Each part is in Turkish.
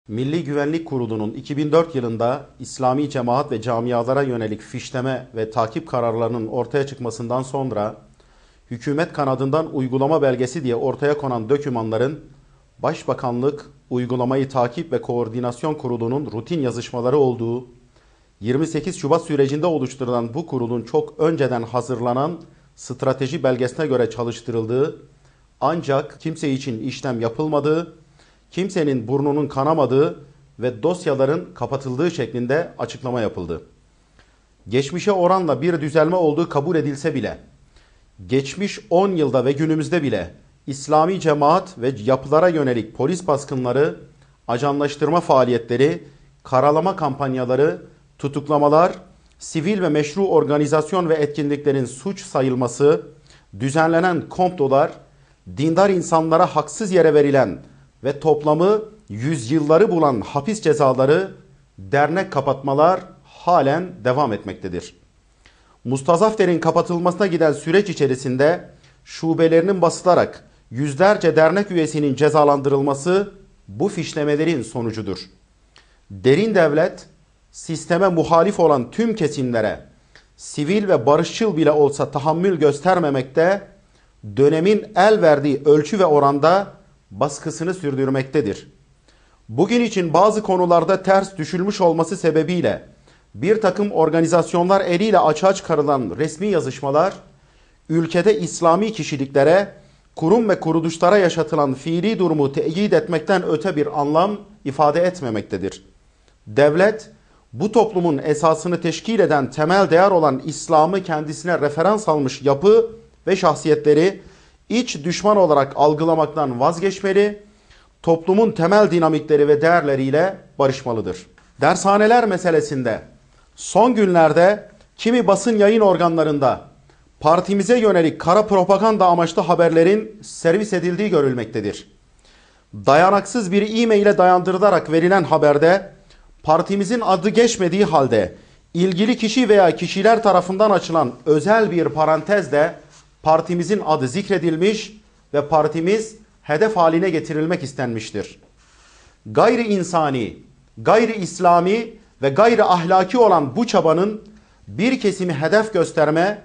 Milli Güvenlik Kurulu'nun 2004 yılında İslami cemaat ve camialara yönelik fişleme ve takip kararlarının ortaya çıkmasından sonra hükümet kanadından uygulama belgesi diye ortaya konan dokümanların Başbakanlık Uygulamayı Takip ve Koordinasyon Kurulu'nun rutin yazışmaları olduğu, 28 Şubat sürecinde oluşturulan bu kurulun çok önceden hazırlanan strateji belgesine göre çalıştırıldığı, ancak kimse için işlem yapılmadığı, kimsenin burnunun kanamadığı ve dosyaların kapatıldığı şeklinde açıklama yapıldı. Geçmişe oranla bir düzelme olduğu kabul edilse bile, geçmiş 10 yılda ve günümüzde bile İslami cemaat ve yapılara yönelik polis baskınları, ajanlaştırma faaliyetleri, karalama kampanyaları, tutuklamalar, sivil ve meşru organizasyon ve etkinliklerin suç sayılması, düzenlenen komplolar, dindar insanlara haksız yere verilen ve toplamı yüzyılları bulan hapis cezaları, dernek kapatmalar halen devam etmektedir. Mustazafter'in kapatılmasına giden süreç içerisinde şubelerinin basılarak yüzlerce dernek üyesinin cezalandırılması bu fişlemelerin sonucudur. Derin devlet, sisteme muhalif olan tüm kesimlere sivil ve barışçıl bile olsa tahammül göstermemekte, dönemin el verdiği ölçü ve oranda baskısını sürdürmektedir. Bugün için bazı konularda ters düşülmüş olması sebebiyle bir takım organizasyonlar eliyle açığa çıkarılan resmi yazışmalar, ülkede İslami kişiliklere, kurum ve kuruluşlara yaşatılan fiili durumu teyit etmekten öte bir anlam ifade etmemektedir. Devlet, bu toplumun esasını teşkil eden temel değer olan İslam'ı kendisine referans almış yapı ve şahsiyetleri iç düşman olarak algılamaktan vazgeçmeli, toplumun temel dinamikleri ve değerleriyle barışmalıdır. Dershaneler meselesinde son günlerde kimi basın yayın organlarında partimize yönelik kara propaganda amaçlı haberlerin servis edildiği görülmektedir. Dayanaksız bir e-maile dayandırılarak verilen haberde partimizin adı geçmediği halde ilgili kişi veya kişiler tarafından açılan özel bir parantezle partimizin adı zikredilmiş ve partimiz hedef haline getirilmek istenmiştir. Gayri insani, gayri İslami ve gayri ahlaki olan bu çabanın bir kesimi hedef gösterme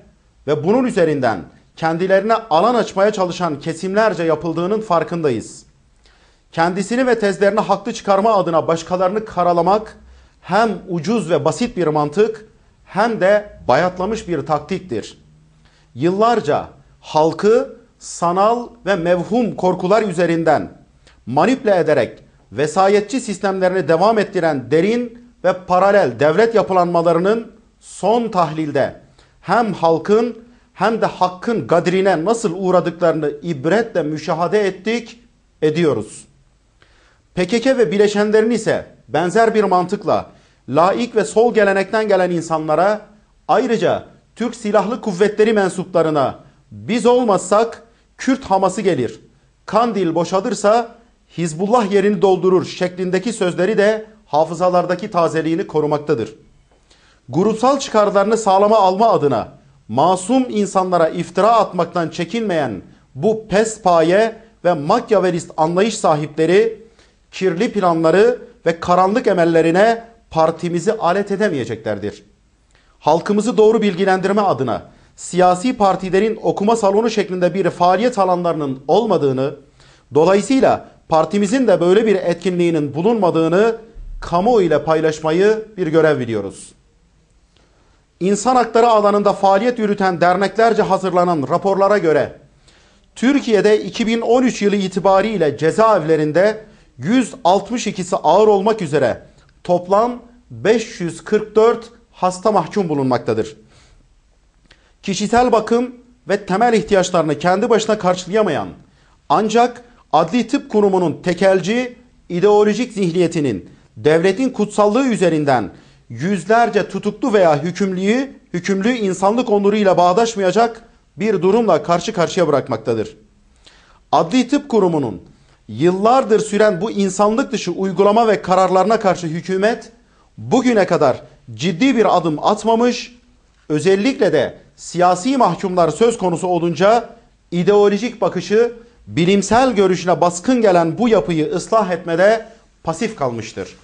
ve bunun üzerinden kendilerine alan açmaya çalışan kesimlerce yapıldığının farkındayız. Kendisini ve tezlerini haklı çıkarma adına başkalarını karalamak hem ucuz ve basit bir mantık hem de bayatlamış bir taktiktir. Yıllarca halkı sanal ve mevhum korkular üzerinden manipüle ederek vesayetçi sistemlerini devam ettiren derin ve paralel devlet yapılanmalarının son tahlilde hem halkın hem de hakkın gadrine nasıl uğradıklarını ibretle müşahede ettik, ediyoruz. PKK ve bileşenlerin ise benzer bir mantıkla laik ve sol gelenekten gelen insanlara, ayrıca Türk Silahlı Kuvvetleri mensuplarına biz olmazsak Kürt haması gelir, Kandil boşalırsa Hizbullah yerini doldurur şeklindeki sözleri de hafızalardaki tazeliğini korumaktadır. Grupsal çıkarlarını sağlama alma adına masum insanlara iftira atmaktan çekinmeyen bu pespaye ve makyavelist anlayış sahipleri kirli planları ve karanlık emellerine partimizi alet edemeyeceklerdir. Halkımızı doğru bilgilendirme adına siyasi partilerin okuma salonu şeklinde bir faaliyet alanlarının olmadığını, dolayısıyla partimizin de böyle bir etkinliğinin bulunmadığını kamuoyu ile paylaşmayı bir görev biliyoruz. İnsan hakları alanında faaliyet yürüten derneklerce hazırlanan raporlara göre Türkiye'de 2013 yılı itibariyle cezaevlerinde 162'si ağır olmak üzere toplam 544 hasta mahkum bulunmaktadır. Kişisel bakım ve temel ihtiyaçlarını kendi başına karşılayamayan, ancak Adli Tıp Kurumu'nun tekelci ideolojik zihniyetinin devletin kutsallığı üzerinden yüzlerce tutuklu veya hükümlüyü insanlık onuruyla bağdaşmayacak bir durumla karşı karşıya bırakmaktadır. Adli Tıp Kurumu'nun yıllardır süren bu insanlık dışı uygulama ve kararlarına karşı hükümet bugüne kadar ciddi bir adım atmamış, özellikle de siyasi mahkumlar söz konusu olunca ideolojik bakışı, bilimsel görüşüne baskın gelen bu yapıyı ıslah etmede pasif kalmıştır.